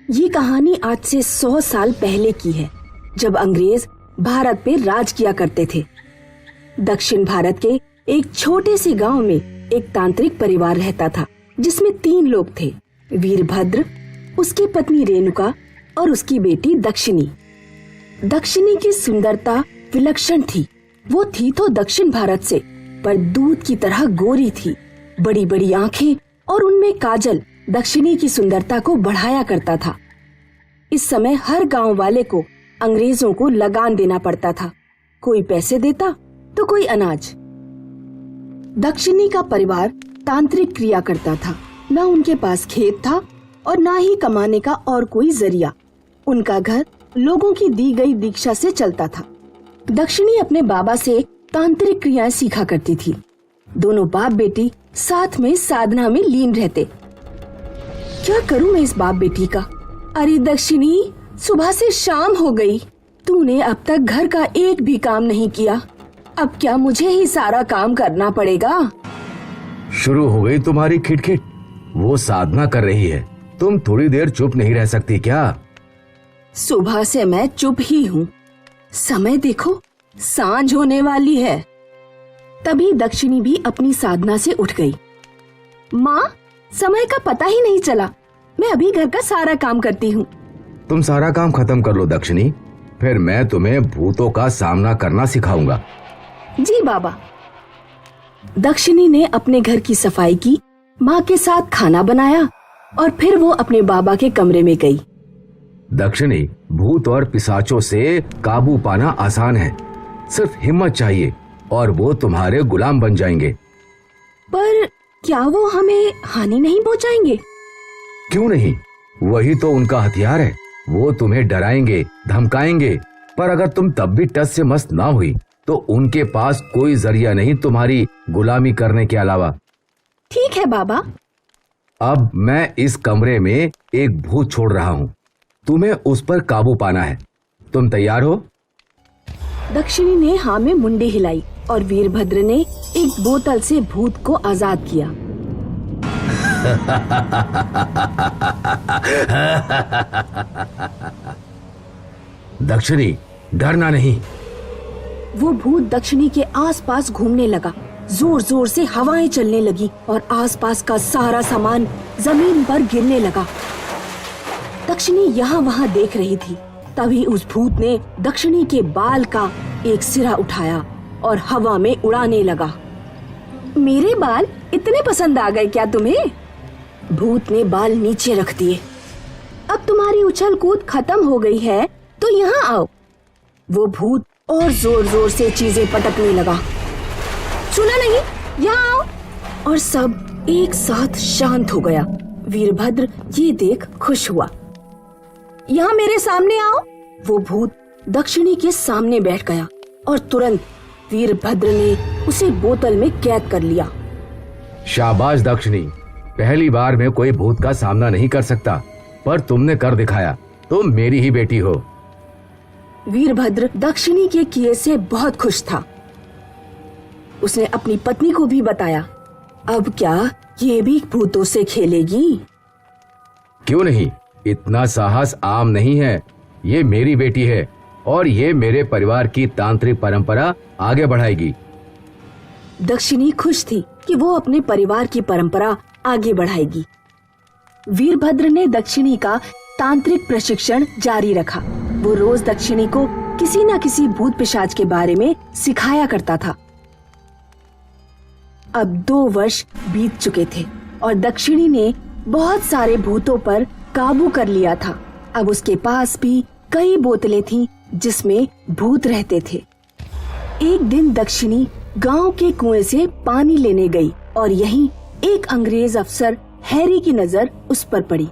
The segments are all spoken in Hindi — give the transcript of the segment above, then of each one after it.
ये कहानी आज से 100 साल पहले की है, जब अंग्रेज भारत पे राज किया करते थे। दक्षिण भारत के एक छोटे से गांव में एक तांत्रिक परिवार रहता था, जिसमें 3 लोग थे, वीरभद्र, उसकी पत्नी रेणुका और उसकी बेटी दक्षिणी। दक्षिणी की सुंदरता विलक्षण थी। वो थी तो दक्षिण भारत से, पर दूध की तरह गोरी थी। बड़ी बड़ी आंखें और उनमें काजल दक्षिणी की सुंदरता को बढ़ाया करता था। इस समय हर गांव वाले को अंग्रेजों को लगान देना पड़ता था। कोई पैसे देता तो कोई अनाज। दक्षिणी का परिवार तांत्रिक क्रिया करता था। न उनके पास खेत था और न ही कमाने का और कोई जरिया। उनका घर लोगों की दी गई दीक्षा से चलता था। दक्षिणी अपने बाबा से तांत्रिक क्रियाएं सीखा करती थी। दोनों बाप बेटी साथ में साधना में लीन रहते। क्या करूं मैं इस बाप बेटी का? अरे दक्षिणी, सुबह से शाम हो गई, तूने अब तक घर का एक भी काम नहीं किया। अब क्या मुझे ही सारा काम करना पड़ेगा? शुरू हो गई तुम्हारी खिटखिट। वो साधना कर रही है, तुम थोड़ी देर चुप नहीं रह सकती क्या? सुबह से मैं चुप ही हूँ। समय देखो, सांझ होने वाली है। तभी दक्षिणी भी अपनी साधना से उठ गई। माँ, समय का पता ही नहीं चला। मैं अभी घर का सारा काम करती हूँ। तुम सारा काम खत्म कर लो दक्षिणी, फिर मैं तुम्हें भूतों का सामना करना सिखाऊंगा। जी बाबा। दक्षिणी ने अपने घर की सफाई की, माँ के साथ खाना बनाया और फिर वो अपने बाबा के कमरे में गई। दक्षिणी, भूत और पिशाचों से काबू पाना आसान है, सिर्फ हिम्मत चाहिए और वो तुम्हारे गुलाम बन जाएंगे। पर क्या वो हमें हानि नहीं पहुँचाएंगे? क्यों नहीं, वही तो उनका हथियार है। वो तुम्हें डराएंगे, धमकाएंगे, पर अगर तुम तब भी टस से मस्त ना हुई तो उनके पास कोई जरिया नहीं तुम्हारी गुलामी करने के अलावा। ठीक है बाबा। अब मैं इस कमरे में एक भूत छोड़ रहा हूँ, तुम्हें उस पर काबू पाना है। तुम तैयार हो? दक्षिणी ने हाँ में मुंडी हिलाई और वीरभद्र ने एक बोतल से भूत को आजाद किया। दक्षिणी, डरना नहीं। वो भूत दक्षिणी के आसपास घूमने लगा। जोर जोर से हवाएं चलने लगी और आसपास का सारा सामान जमीन पर गिरने लगा। दक्षिणी यहाँ वहाँ देख रही थी। तभी उस भूत ने दक्षिणी के बाल का एक सिरा उठाया और हवा में उड़ाने लगा। मेरे बाल इतने पसंद आ गए क्या तुम्हें? भूत ने बाल नीचे रख दिए। अब तुम्हारी उछल कूद खत्म हो गई है तो यहाँ आओ। वो भूत और जोर जोर से चीजें पटकने लगा। सुना नहीं? यहाँ आओ। और सब एक साथ शांत हो गया। वीरभद्र ये देख खुश हुआ। यहाँ मेरे सामने आओ। वो भूत दक्षिणी के सामने बैठ गया और तुरंत वीरभद्र ने उसे बोतल में कैद कर लिया। शाबाश दक्षिणी, पहली बार में कोई भूत का सामना नहीं कर सकता, पर तुमने कर दिखाया। तुम मेरी ही बेटी हो। वीरभद्र दक्षिणी के किए से बहुत खुश था। उसने अपनी पत्नी को भी बताया। अब क्या ये भी भूतों से खेलेगी? क्यों नहीं, इतना साहस आम नहीं है। ये मेरी बेटी है और ये मेरे परिवार की तांत्रिक परंपरा आगे बढ़ाएगी। दक्षिणी खुश थी कि वो अपने परिवार की परंपरा आगे बढ़ाएगी। वीरभद्र ने दक्षिणी का तांत्रिक प्रशिक्षण जारी रखा। वो रोज दक्षिणी को किसी न किसी भूत पिशाच के बारे में सिखाया करता था। अब 2 वर्ष बीत चुके थे और दक्षिणी ने बहुत सारे भूतों पर काबू कर लिया था। अब उसके पास भी कई बोतलें थीं जिसमें भूत रहते थे। एक दिन दक्षिणी गांव के कुएं से पानी लेने गई और यहीं एक अंग्रेज अफसर हैरी की नजर उस पर पड़ी।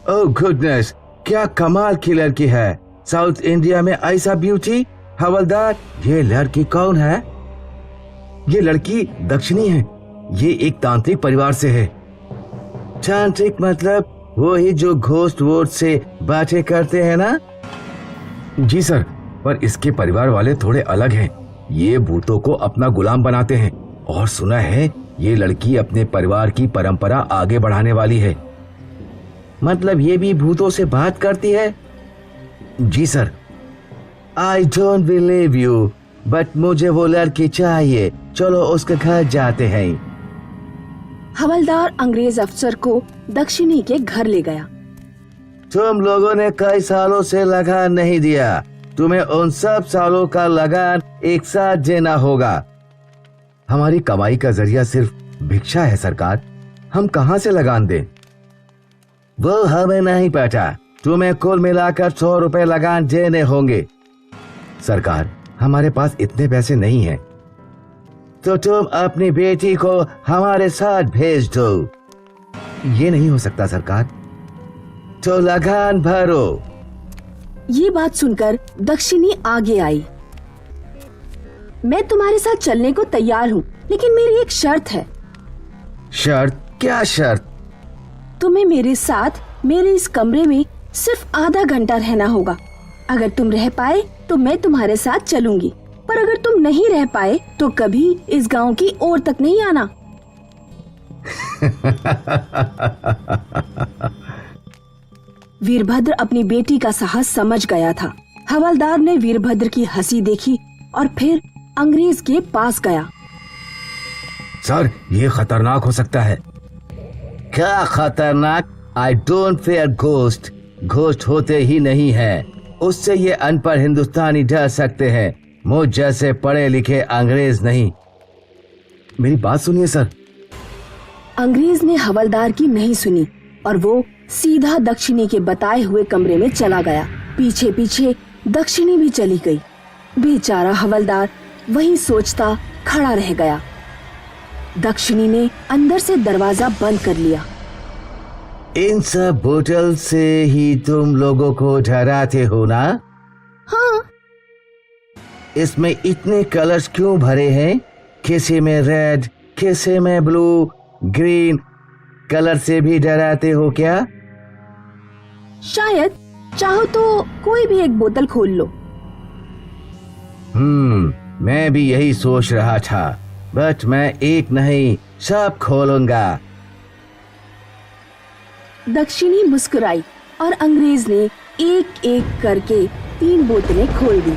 ओह गुडनेस, क्या कमाल की लड़की है। साउथ इंडिया में ऐसा ब्यूटी। हवलदार, ये लड़की कौन है? ये लड़की दक्षिणी है। ये एक तांत्रिक परिवार से है। तांत्रिक मतलब वो ही जो घोस्ट वोट से बातें करते हैं ना? जी सर, पर इसके परिवार वाले थोड़े अलग हैं। ये भूतों को अपना गुलाम बनाते हैं और सुना है ये लड़की अपने परिवार की परंपरा आगे बढ़ाने वाली है। मतलब ये भी भूतों से बात करती है? जी sir. I don't believe you, but मुझे वो लड़की चाहिए। चलो उसके घर जाते हैं। हवलदार अंग्रेज अफसर को दक्षिणी के घर ले गया। तुम लोगों ने कई सालों से लगान नहीं दिया, तुम्हें उन सब सालों का लगान एक साथ देना होगा। हमारी कमाई का जरिया सिर्फ भिक्षा है सरकार, हम कहाँ से लगान दें? वो हमें नहीं पता, तुम्हें कुल मिलाकर 100 रुपए लगान देने होंगे। सरकार, हमारे पास इतने पैसे नहीं हैं। तो तुम अपनी बेटी को हमारे साथ भेज दो। ये नहीं हो सकता सरकार। तो लगान भरो। ये बात सुनकर दक्षिणी आगे आई। मैं तुम्हारे साथ चलने को तैयार हूँ, लेकिन मेरी एक शर्त है। शर्त? क्या शर्त? तुम्हें मेरे साथ मेरे इस कमरे में सिर्फ आधा घंटा रहना होगा। अगर तुम रह पाए तो मैं तुम्हारे साथ चलूंगी, पर अगर तुम नहीं रह पाए तो कभी इस गांव की ओर तक नहीं आना। वीरभद्र अपनी बेटी का साहस समझ गया था। हवलदार ने वीरभद्र की हंसी देखी और फिर अंग्रेज के पास गया। सर, ये खतरनाक हो सकता है। क्या खतरनाक? I don't fair ghost. Ghost होते ही नहीं है, उससे ये अनपढ़ हिंदुस्तानी डर सकते हैं, मुझ जैसे पढ़े लिखे अंग्रेज नहीं। मेरी बात सुनिए सर। अंग्रेज ने हवलदार की नहीं सुनी और वो सीधा दक्षिणी के बताए हुए कमरे में चला गया। पीछे पीछे दक्षिणी भी चली गई। बेचारा हवलदार वहीं सोचता खड़ा रह गया। दक्षिणी ने अंदर से दरवाजा बंद कर लिया। इन सब बोतल से ही तुम लोगों को डराते हो ना? हाँ। इसमें इतने कलर्स क्यों भरे हैं? किसी में रेड, किसी में ब्लू, ग्रीन। कलर से भी डराते हो क्या? शायद। चाहो तो कोई भी एक बोतल खोल लो। मैं भी यही सोच रहा था, बट मैं एक नहीं सब खोलूंगा। दक्षिणी मुस्कुराई और अंग्रेज ने एक एक करके 3 बोतलें खोल दी।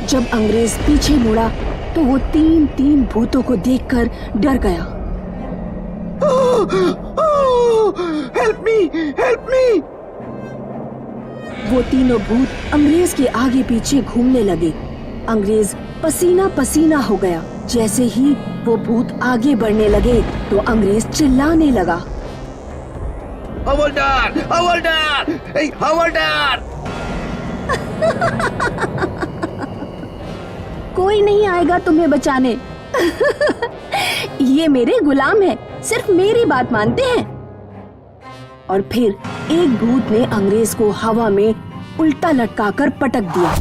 जब अंग्रेज पीछे मुड़ा तो वो 3 भूतों को देखकर डर गया। Help me, help me! वो तीनों भूत अंग्रेज के आगे पीछे घूमने लगे। अंग्रेज पसीना पसीना हो गया। जैसे ही वो भूत आगे बढ़ने लगे तो अंग्रेज चिल्लाने लगा, हवलदार, हवलदार, हवलदार! कोई नहीं आएगा तुम्हें बचाने। ये मेरे गुलाम हैं, सिर्फ मेरी बात मानते हैं। और फिर एक भूत ने अंग्रेज को हवा में उल्टा लटकाकर पटक दिया।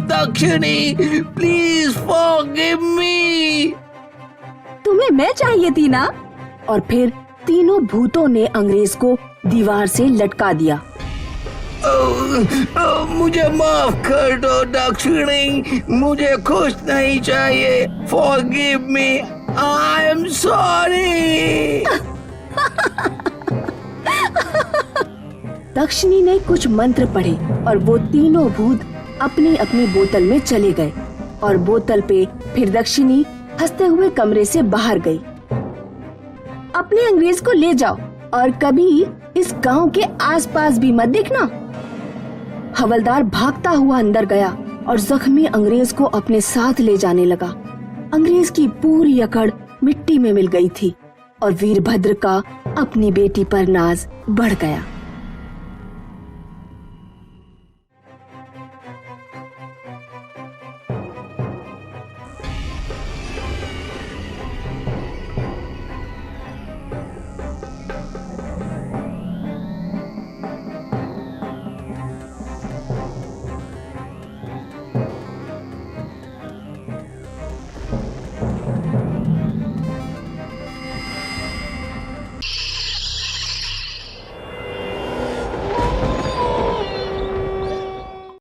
दक्षिणी, प्लीज फॉरगिव मी। तुम्हें मैं चाहिए थी ना? और फिर तीनों भूतों ने अंग्रेज को दीवार से लटका दिया। मुझे माफ कर दो दक्षिणी, मुझे कुछ नहीं चाहिए। Forgive me, I am sorry. दक्षिणी ने कुछ मंत्र पढ़े और वो तीनों भूत अपनी अपनी बोतल में चले गए और बोतल पे फिर दक्षिणी हंसते हुए कमरे से बाहर गई। अपने अंग्रेज को ले जाओ और कभी इस गांव के आसपास भी मत दिखना। हवलदार भागता हुआ अंदर गया और जख्मी अंग्रेज को अपने साथ ले जाने लगा। अंग्रेज की पूरी अकड़ मिट्टी में मिल गई थी और वीरभद्र का अपनी बेटी पर नाज बढ़ गया।